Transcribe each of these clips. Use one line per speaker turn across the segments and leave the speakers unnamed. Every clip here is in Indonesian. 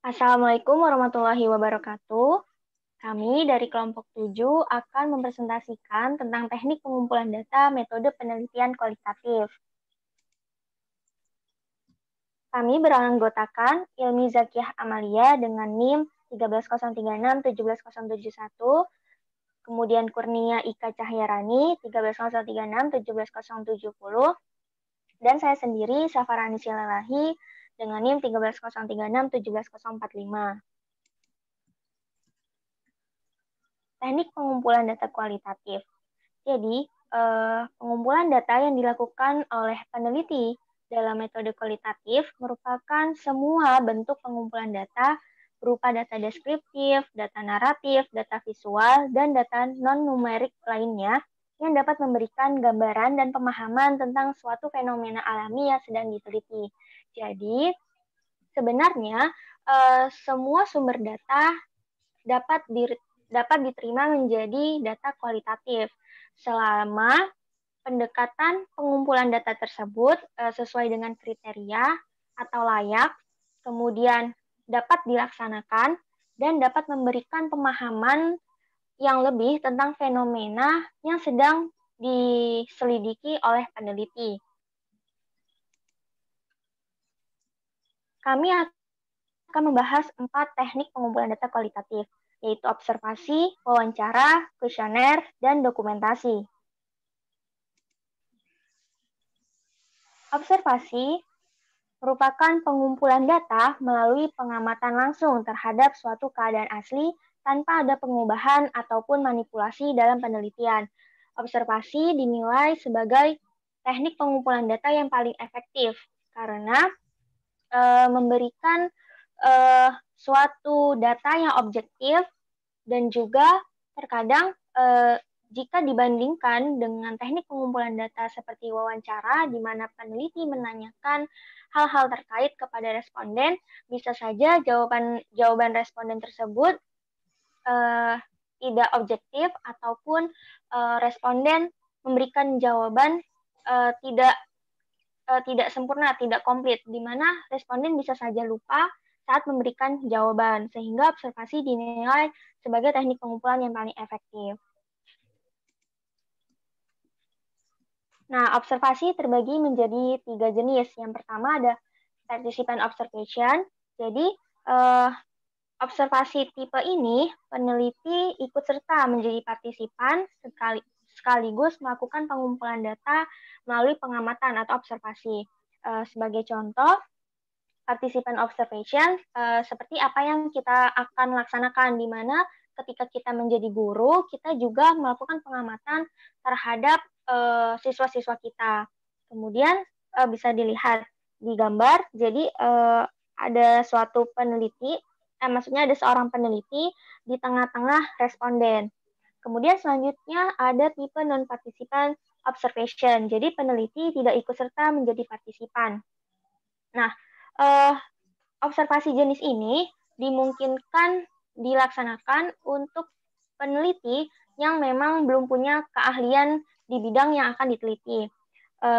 Assalamualaikum warahmatullahi wabarakatuh. Kami dari kelompok 7 akan mempresentasikan tentang teknik pengumpulan data metode penelitian kualitatif. Kami beranggotakan Ilmi Zakiyah Amalia dengan NIM 13036-17071, kemudian Kurnia Ika Cahyarani 13036-17070, dan saya sendiri Safarani Silalahi dengan NIM 13036-17045. Teknik pengumpulan data kualitatif. Jadi, pengumpulan data yang dilakukan oleh peneliti dalam metode kualitatif merupakan semua bentuk pengumpulan data berupa data deskriptif, data naratif, data visual, dan data non-numerik lainnya yang dapat memberikan gambaran dan pemahaman tentang suatu fenomena alami yang sedang diteliti. Jadi, sebenarnya semua sumber data dapat diterima menjadi data kualitatif selama pendekatan pengumpulan data tersebut sesuai dengan kriteria atau layak, kemudian dapat dilaksanakan dan dapat memberikan pemahaman yang lebih tentang fenomena yang sedang diselidiki oleh peneliti. Kami akan membahas 4 teknik pengumpulan data kualitatif, yaitu observasi, wawancara, kuesioner, dan dokumentasi. Observasi merupakan pengumpulan data melalui pengamatan langsung terhadap suatu keadaan asli tanpa ada pengubahan ataupun manipulasi dalam penelitian. Observasi dinilai sebagai teknik pengumpulan data yang paling efektif karena memberikan suatu data yang objektif dan juga terkadang jika dibandingkan dengan teknik pengumpulan data seperti wawancara, di mana peneliti menanyakan hal-hal terkait kepada responden, bisa saja jawaban responden tersebut tidak objektif ataupun responden memberikan jawaban tidak sempurna, tidak komplit, di mana responden bisa saja lupa saat memberikan jawaban, sehingga observasi dinilai sebagai teknik pengumpulan yang paling efektif. Nah, observasi terbagi menjadi 3 jenis. Yang pertama ada participant observation. Jadi, observasi tipe ini, peneliti ikut serta menjadi partisipan sekaligus melakukan pengumpulan data melalui pengamatan atau observasi. Sebagai contoh, participant observation seperti apa yang kita akan laksanakan, di mana ketika kita menjadi guru, kita juga melakukan pengamatan terhadap siswa-siswa kita. Kemudian bisa dilihat di gambar, jadi ada suatu peneliti, maksudnya ada seorang peneliti di tengah-tengah responden. Kemudian selanjutnya ada tipe non-participant observation, jadi peneliti tidak ikut serta menjadi partisipan. Nah, observasi jenis ini dimungkinkan dilaksanakan untuk peneliti yang memang belum punya keahlian di bidang yang akan diteliti.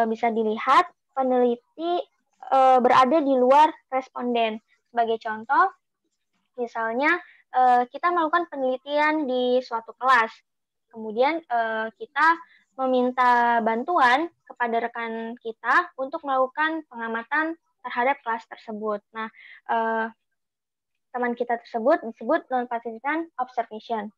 Bisa dilihat peneliti berada di luar responden. Sebagai contoh, misalnya kita melakukan penelitian di suatu kelas, kemudian kita meminta bantuan kepada rekan kita untuk melakukan pengamatan terhadap kelas tersebut. Nah, teman kita tersebut disebut non-participant observation.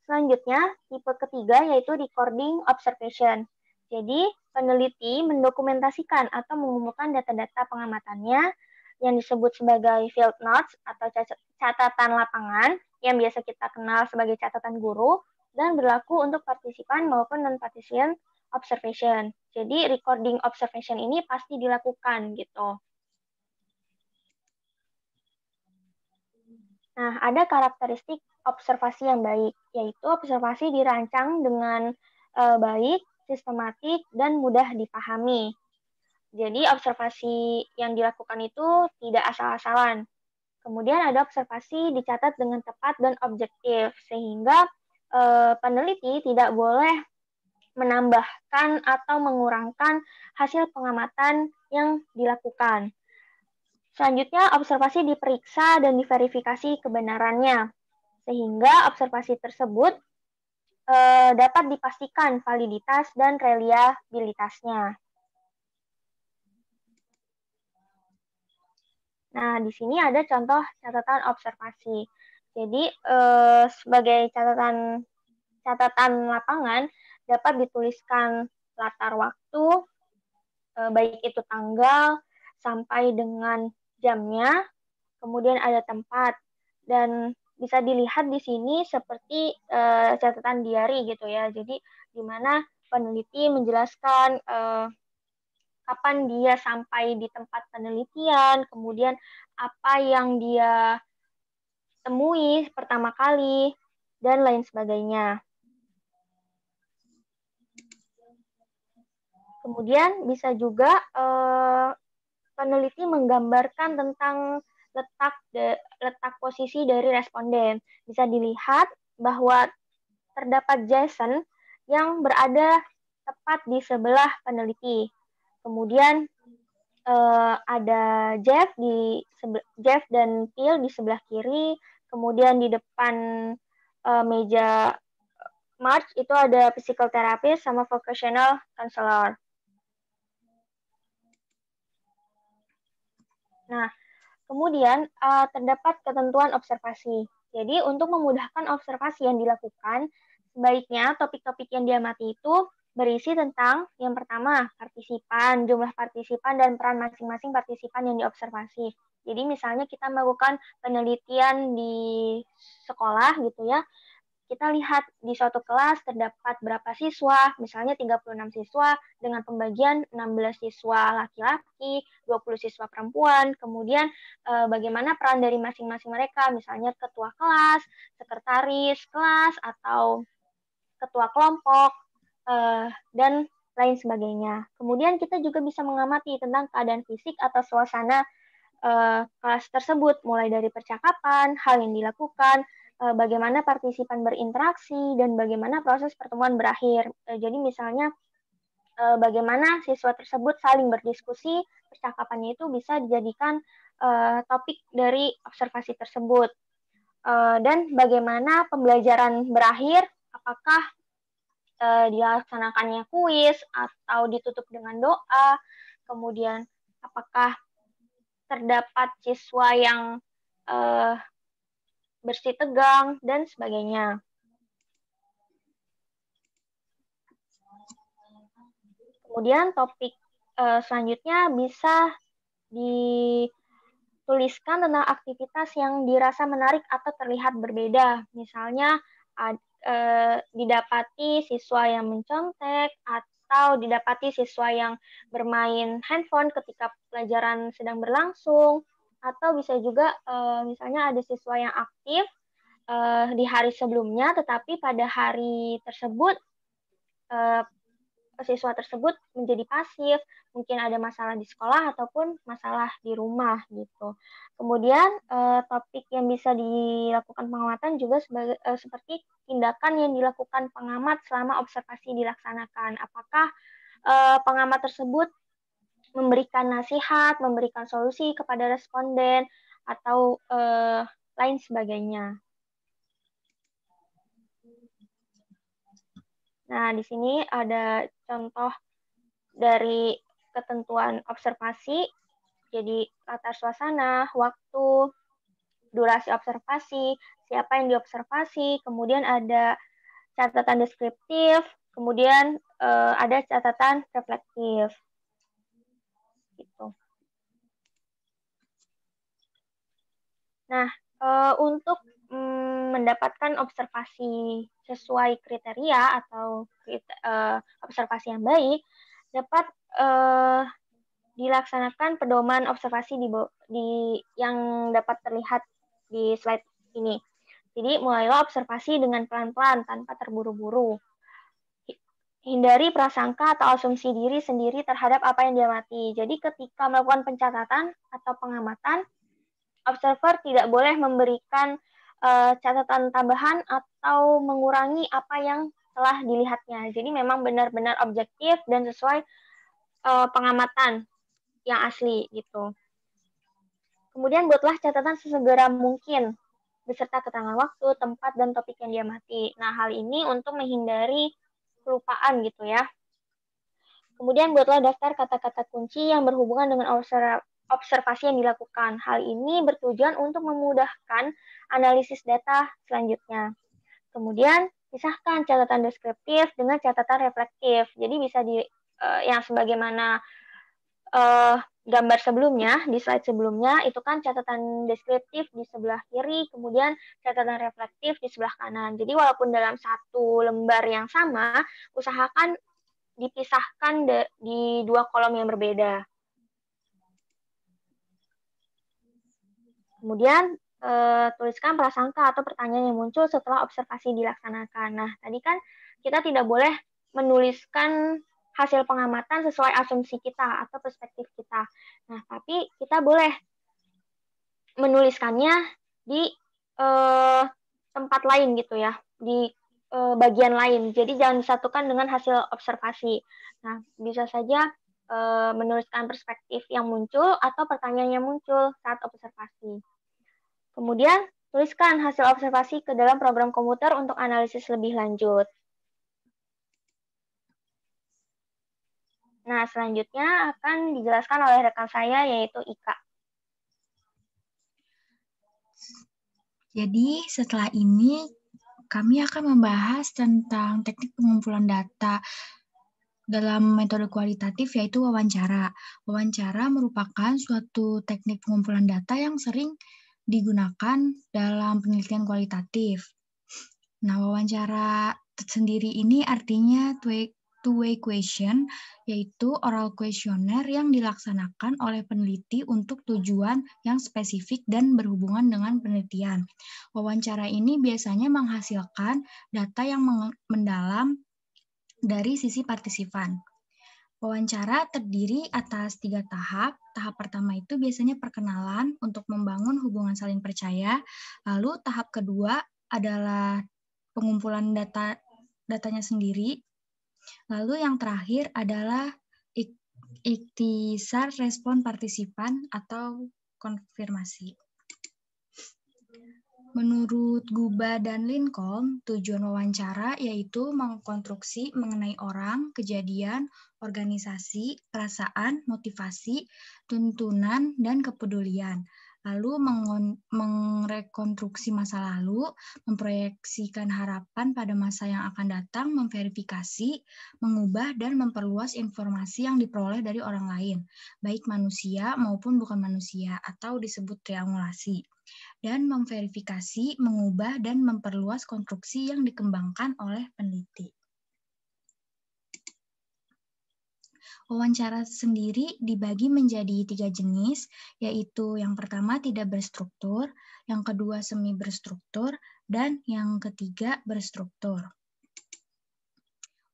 Selanjutnya, tipe ketiga yaitu recording observation. Jadi, peneliti mendokumentasikan atau mengumpulkan data-data pengamatannya yang disebut sebagai field notes atau catatan lapangan yang biasa kita kenal sebagai catatan guru dan berlaku untuk partisipan maupun non-participant observation. Jadi, recording observation ini pasti dilakukan gitu. Nah, ada karakteristik observasi yang baik, yaitu observasi dirancang dengan baik, sistematik, dan mudah dipahami. Jadi, observasi yang dilakukan itu tidak asal-asalan. Kemudian ada observasi dicatat dengan tepat dan objektif, sehingga peneliti tidak boleh menambahkan atau mengurangkan hasil pengamatan yang dilakukan. Selanjutnya, observasi diperiksa dan diverifikasi kebenarannya, sehingga observasi tersebut dapat dipastikan validitas dan reliabilitasnya. Nah, di sini ada contoh catatan observasi. Jadi, sebagai catatan lapangan dapat dituliskan latar waktu, baik itu tanggal sampai dengan jamnya, kemudian ada tempat, dan bisa dilihat di sini seperti catatan diary gitu ya. Jadi, di mana peneliti menjelaskan kapan dia sampai di tempat penelitian, kemudian apa yang dia temui pertama kali, dan lain sebagainya. Kemudian bisa juga peneliti menggambarkan tentang letak posisi dari responden. Bisa dilihat bahwa terdapat Jason yang berada tepat di sebelah peneliti. Kemudian ada Jeff dan Phil di sebelah kiri. Kemudian di depan meja March itu ada physical therapist sama vocational counselor. Nah, kemudian terdapat ketentuan observasi. Jadi untuk memudahkan observasi yang dilakukan, sebaiknya topik-topik yang diamati itu berisi tentang yang pertama, partisipan, jumlah partisipan, dan peran masing-masing partisipan yang diobservasi. Jadi misalnya kita melakukan penelitian di sekolah gitu ya, kita lihat di suatu kelas terdapat berapa siswa, misalnya 36 siswa dengan pembagian 16 siswa laki-laki, 20 siswa perempuan, kemudian bagaimana peran dari masing-masing mereka, misalnya ketua kelas, sekretaris kelas, atau ketua kelompok, dan lain sebagainya. Kemudian kita juga bisa mengamati tentang keadaan fisik atau suasana kelas tersebut, mulai dari percakapan, hal yang dilakukan, bagaimana partisipan berinteraksi, dan bagaimana proses pertemuan berakhir. Jadi misalnya bagaimana siswa tersebut saling berdiskusi, percakapannya itu bisa dijadikan topik dari observasi tersebut. Dan bagaimana pembelajaran berakhir, apakah dilaksanakannya kuis atau ditutup dengan doa, kemudian apakah terdapat siswa yang bersih tegang, dan sebagainya. Kemudian topik selanjutnya bisa dituliskan tentang aktivitas yang dirasa menarik atau terlihat berbeda. Misalnya didapati siswa yang mencontek atau didapati siswa yang bermain handphone ketika pelajaran sedang berlangsung, atau bisa juga misalnya ada siswa yang aktif di hari sebelumnya, tetapi pada hari tersebut siswa tersebut menjadi pasif, mungkin ada masalah di sekolah ataupun masalah di rumah gitu. Kemudian topik yang bisa dilakukan pengamatan juga seperti tindakan yang dilakukan pengamat selama observasi dilaksanakan. Apakah pengamat tersebut memberikan nasihat, memberikan solusi kepada responden, atau lain sebagainya. Nah, di sini ada contoh dari ketentuan observasi, jadi latar suasana, waktu, durasi observasi, siapa yang diobservasi, kemudian ada catatan deskriptif, kemudian ada catatan reflektif. Gitu. Nah, untuk mendapatkan observasi sesuai kriteria atau observasi yang baik, dapat dilaksanakan pedoman observasi yang dapat terlihat di slide ini. Jadi mulailah observasi dengan pelan-pelan tanpa terburu-buru. Hindari prasangka atau asumsi diri sendiri terhadap apa yang diamati. Jadi ketika melakukan pencatatan atau pengamatan, observer tidak boleh memberikan catatan tambahan atau mengurangi apa yang telah dilihatnya. Jadi memang benar-benar objektif dan sesuai pengamatan yang asli gitu. Kemudian buatlah catatan sesegera mungkin beserta keterangan waktu, tempat, dan topik yang diamati. Nah, hal ini untuk menghindari kelupaan gitu ya. Kemudian buatlah daftar kata-kata kunci yang berhubungan dengan observasi yang dilakukan. Hal ini bertujuan untuk memudahkan analisis data selanjutnya. Kemudian pisahkan catatan deskriptif dengan catatan reflektif. Jadi bisa yang sebagaimana gambar sebelumnya, di slide sebelumnya, itu kan catatan deskriptif di sebelah kiri, kemudian catatan reflektif di sebelah kanan. Jadi walaupun dalam satu lembar yang sama, usahakan dipisahkan di dua kolom yang berbeda. Kemudian tuliskan prasangka atau pertanyaan yang muncul setelah observasi dilaksanakan. Nah, tadi kan kita tidak boleh menuliskan hasil pengamatan sesuai asumsi kita atau perspektif kita. Nah, tapi kita boleh menuliskannya di tempat lain gitu ya, di bagian lain. Jadi jangan disatukan dengan hasil observasi. Nah, bisa saja menuliskan perspektif yang muncul atau pertanyaan yang muncul saat observasi. Kemudian, tuliskan hasil observasi ke dalam program komputer untuk analisis lebih lanjut. Nah, selanjutnya akan dijelaskan oleh rekan saya, yaitu Ika.
Jadi, setelah ini kami akan membahas tentang teknik pengumpulan data dalam metode kualitatif, yaitu wawancara. Wawancara merupakan suatu teknik pengumpulan data yang sering digunakan dalam penelitian kualitatif. Nah, wawancara sendiri ini artinya two-way question, yaitu oral questionnaire yang dilaksanakan oleh peneliti untuk tujuan yang spesifik dan berhubungan dengan penelitian. Wawancara ini biasanya menghasilkan data yang mendalam dari sisi partisipan. Wawancara terdiri atas 3 tahap. Tahap pertama itu biasanya perkenalan untuk membangun hubungan saling percaya. Lalu tahap kedua adalah pengumpulan datanya sendiri. Lalu yang terakhir adalah ikhtisar respon partisipan atau konfirmasi. Menurut Guba dan Lincoln, tujuan wawancara yaitu mengkonstruksi mengenai orang, kejadian, organisasi, perasaan, motivasi, tuntunan, dan kepedulian. Lalu merekonstruksi masa lalu, memproyeksikan harapan pada masa yang akan datang, memverifikasi, mengubah, dan memperluas informasi yang diperoleh dari orang lain, baik manusia maupun bukan manusia, atau disebut triangulasi, dan memverifikasi, mengubah, dan memperluas konstruksi yang dikembangkan oleh peneliti. Wawancara sendiri dibagi menjadi 3 jenis, yaitu yang pertama tidak berstruktur, yang kedua semi berstruktur, dan yang ketiga berstruktur.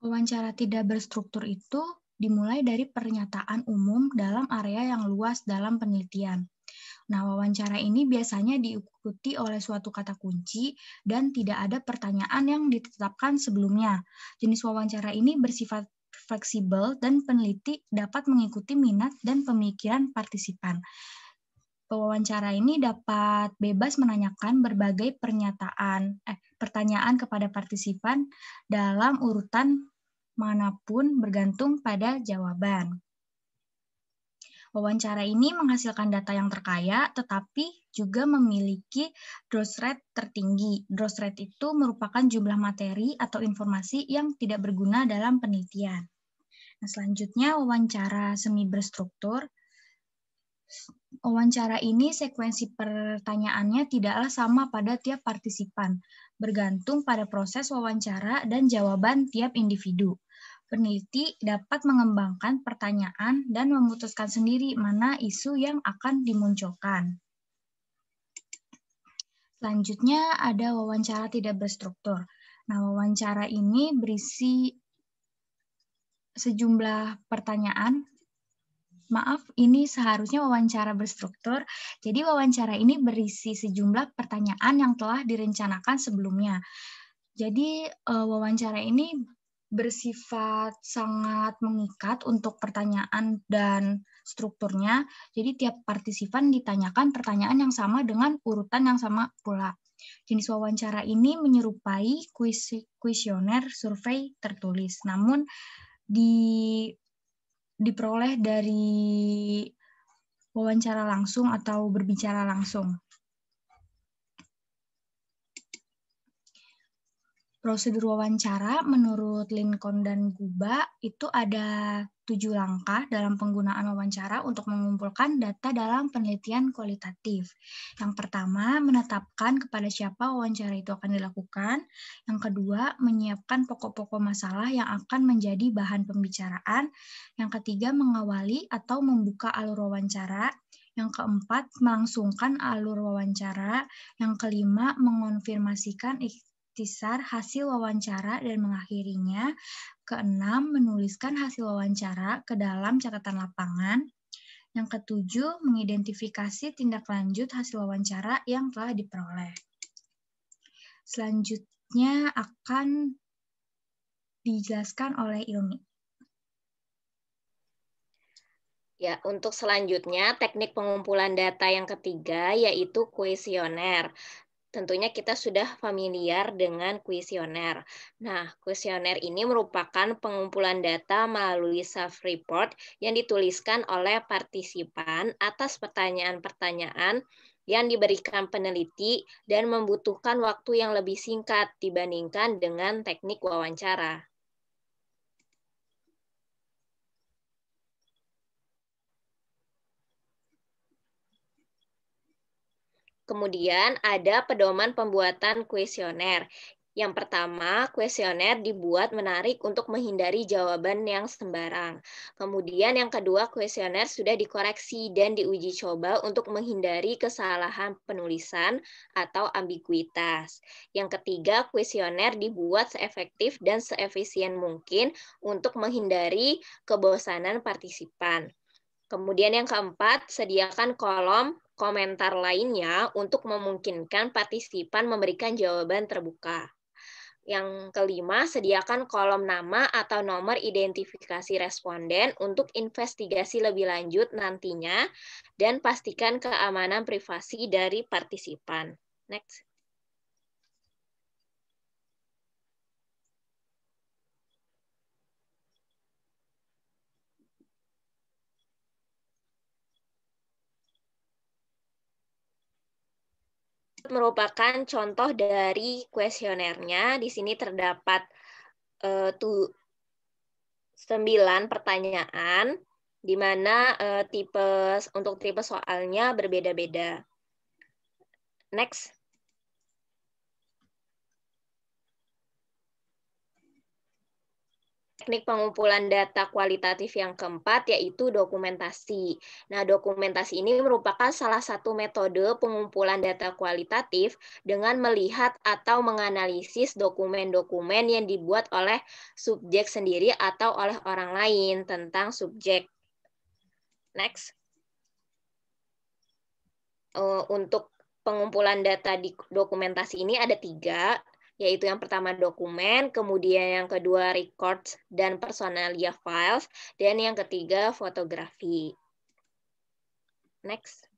Wawancara tidak berstruktur itu dimulai dari pernyataan umum dalam area yang luas dalam penelitian. Nah, wawancara ini biasanya diikuti oleh suatu kata kunci dan tidak ada pertanyaan yang ditetapkan sebelumnya. Jenis wawancara ini bersifat fleksibel dan peneliti dapat mengikuti minat dan pemikiran partisipan. Pewawancara ini dapat bebas menanyakan berbagai pertanyaan kepada partisipan dalam urutan manapun bergantung pada jawaban. Wawancara ini menghasilkan data yang terkaya, tetapi juga memiliki dross rate tertinggi. Dross rate itu merupakan jumlah materi atau informasi yang tidak berguna dalam penelitian. Nah, selanjutnya wawancara semi berstruktur. Wawancara ini sekuensi pertanyaannya tidaklah sama pada tiap partisipan, bergantung pada proses wawancara dan jawaban tiap individu. Peneliti dapat mengembangkan pertanyaan dan memutuskan sendiri mana isu yang akan dimunculkan. Selanjutnya ada wawancara tidak berstruktur. Nah, wawancara ini berisi sejumlah pertanyaan. Maaf, ini seharusnya wawancara berstruktur. Jadi wawancara ini berisi sejumlah pertanyaan yang telah direncanakan sebelumnya. Jadi wawancara ini bersifat sangat mengikat untuk pertanyaan dan strukturnya. Jadi tiap partisipan ditanyakan pertanyaan yang sama dengan urutan yang sama pula. Jenis wawancara ini menyerupai kuesioner survei tertulis, namun diperoleh dari wawancara langsung atau berbicara langsung. Prosedur wawancara menurut Lincoln dan Guba itu ada 7 langkah dalam penggunaan wawancara untuk mengumpulkan data dalam penelitian kualitatif. Yang pertama, menetapkan kepada siapa wawancara itu akan dilakukan. Yang kedua, menyiapkan pokok-pokok masalah yang akan menjadi bahan pembicaraan. Yang ketiga, mengawali atau membuka alur wawancara. Yang keempat, melangsungkan alur wawancara. Yang kelima, mengonfirmasikan ikhtisar hasil wawancara dan mengakhirinya. Keenam, menuliskan hasil wawancara ke dalam catatan lapangan. Yang ketujuh, mengidentifikasi tindak lanjut hasil wawancara yang telah diperoleh. Selanjutnya akan dijelaskan oleh Ilmi.
Ya, untuk selanjutnya teknik pengumpulan data yang ketiga yaitu kuesioner. Tentunya kita sudah familiar dengan kuesioner. Nah, kuesioner ini merupakan pengumpulan data melalui self-report yang dituliskan oleh partisipan atas pertanyaan-pertanyaan yang diberikan peneliti dan membutuhkan waktu yang lebih singkat dibandingkan dengan teknik wawancara. Kemudian ada pedoman pembuatan kuesioner. Yang pertama, kuesioner dibuat menarik untuk menghindari jawaban yang sembarang. Kemudian yang kedua, kuesioner sudah dikoreksi dan diuji coba untuk menghindari kesalahan penulisan atau ambiguitas. Yang ketiga, kuesioner dibuat seefektif dan seefisien mungkin untuk menghindari kebosanan partisipan. Kemudian yang keempat, sediakan kolom komentar lainnya untuk memungkinkan partisipan memberikan jawaban terbuka. Yang kelima, sediakan kolom nama atau nomor identifikasi responden untuk investigasi lebih lanjut nantinya dan pastikan keamanan privasi dari partisipan. Next. Merupakan contoh dari kuesionernya. Di sini terdapat 9 pertanyaan, di mana untuk tipe soalnya berbeda-beda. Next. Teknik pengumpulan data kualitatif yang keempat yaitu dokumentasi. Nah, dokumentasi ini merupakan salah satu metode pengumpulan data kualitatif dengan melihat atau menganalisis dokumen-dokumen yang dibuat oleh subjek sendiri atau oleh orang lain tentang subjek. Next. Untuk pengumpulan data di dokumentasi ini ada 3, yaitu yang pertama dokumen, kemudian yang kedua records dan personalia files, dan yang ketiga fotografi. Next.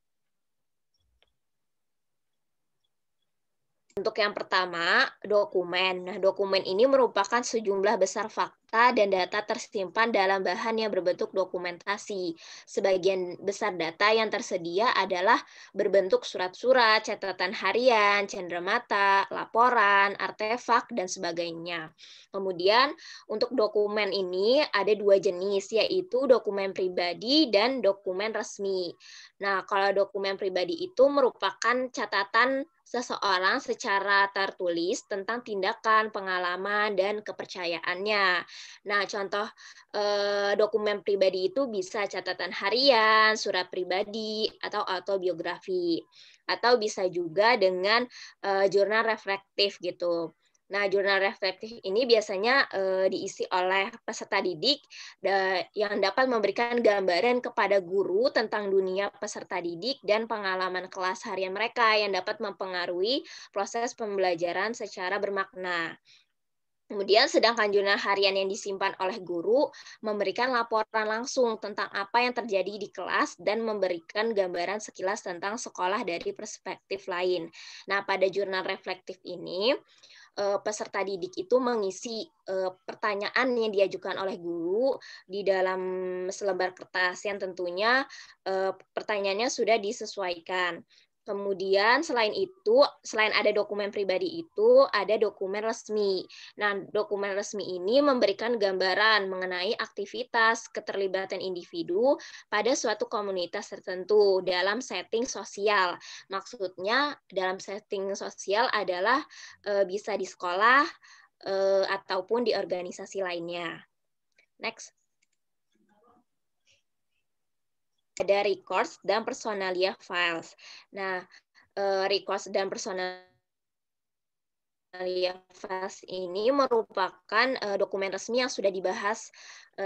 Untuk yang pertama, dokumen. Nah, dokumen ini merupakan sejumlah besar fakta dan data tersimpan dalam bahan yang berbentuk dokumentasi. Sebagian besar data yang tersedia adalah berbentuk surat-surat, catatan harian, cenderamata, laporan, artefak, dan sebagainya. Kemudian, untuk dokumen ini ada 2 jenis, yaitu dokumen pribadi dan dokumen resmi. Nah, kalau dokumen pribadi itu merupakan catatan seseorang secara tertulis tentang tindakan, pengalaman, dan kepercayaannya. Nah, contoh dokumen pribadi itu bisa catatan harian, surat pribadi, atau autobiografi. Atau bisa juga dengan jurnal reflektif gitu. Nah, jurnal reflektif ini biasanya diisi oleh peserta didik yang dapat memberikan gambaran kepada guru tentang dunia peserta didik dan pengalaman kelas harian mereka yang dapat mempengaruhi proses pembelajaran secara bermakna. Kemudian sedangkan jurnal harian yang disimpan oleh guru memberikan laporan langsung tentang apa yang terjadi di kelas dan memberikan gambaran sekilas tentang sekolah dari perspektif lain. Nah, pada jurnal reflektif ini, peserta didik itu mengisi pertanyaan yang diajukan oleh guru di dalam selembar kertas yang tentunya pertanyaannya sudah disesuaikan. Kemudian selain itu, selain ada dokumen pribadi itu, ada dokumen resmi. Nah, dokumen resmi ini memberikan gambaran mengenai aktivitas keterlibatan individu pada suatu komunitas tertentu dalam setting sosial. Maksudnya dalam setting sosial adalah bisa di sekolah ataupun di organisasi lainnya. Next. Ada records dan personalia files. Nah, records dan personalia files ini merupakan dokumen resmi yang sudah dibahas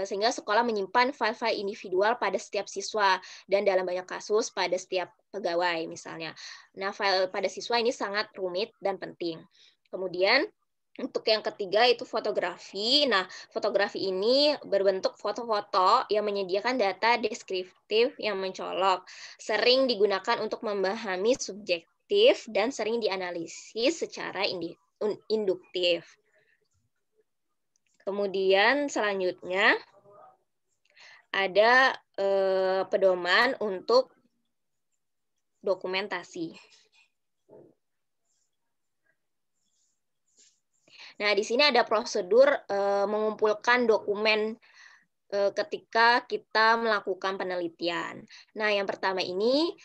sehingga sekolah menyimpan file-file individual pada setiap siswa dan dalam banyak kasus pada setiap pegawai misalnya. Nah, file pada siswa ini sangat rumit dan penting. Kemudian untuk yang ketiga itu fotografi. Nah, fotografi ini berbentuk foto-foto yang menyediakan data deskriptif yang mencolok. Sering digunakan untuk memahami subjektif dan sering dianalisis secara induktif. Kemudian selanjutnya ada pedoman untuk dokumentasi. Nah, di sini ada prosedur mengumpulkan dokumen ketika kita melakukan penelitian. Nah, yang pertama ini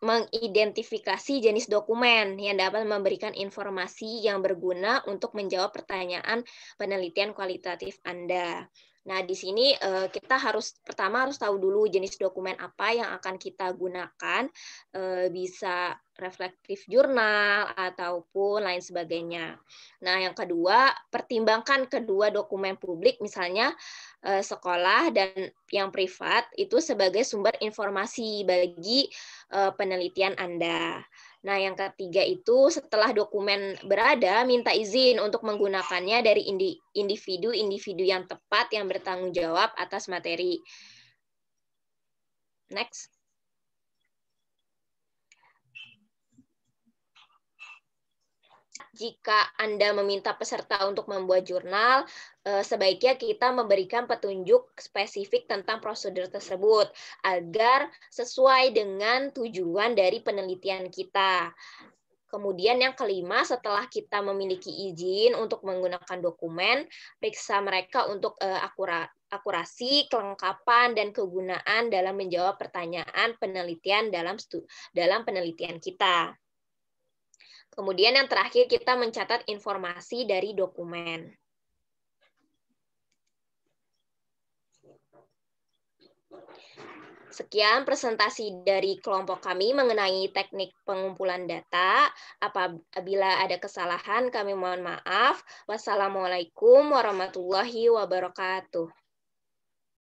mengidentifikasi jenis dokumen yang dapat memberikan informasi yang berguna untuk menjawab pertanyaan penelitian kualitatif Anda. Nah, di sini kita pertama harus tahu dulu jenis dokumen apa yang akan kita gunakan, bisa reflektif jurnal ataupun lain sebagainya. Nah, yang kedua, pertimbangkan kedua dokumen publik, misalnya sekolah dan yang privat, itu sebagai sumber informasi bagi penelitian Anda. Nah, yang ketiga itu setelah dokumen berada, minta izin untuk menggunakannya dari individu-individu yang tepat yang bertanggung jawab atas materi. Next. Jika Anda meminta peserta untuk membuat jurnal, sebaiknya kita memberikan petunjuk spesifik tentang prosedur tersebut agar sesuai dengan tujuan dari penelitian kita. Kemudian yang kelima, setelah kita memiliki izin untuk menggunakan dokumen, periksa mereka untuk akurasi, kelengkapan, dan kegunaan dalam menjawab pertanyaan penelitian dalam penelitian kita. Kemudian yang terakhir, kita mencatat informasi dari dokumen. Sekian presentasi dari kelompok kami mengenai teknik pengumpulan data. Apabila ada kesalahan, kami mohon maaf. Wassalamualaikum warahmatullahi wabarakatuh.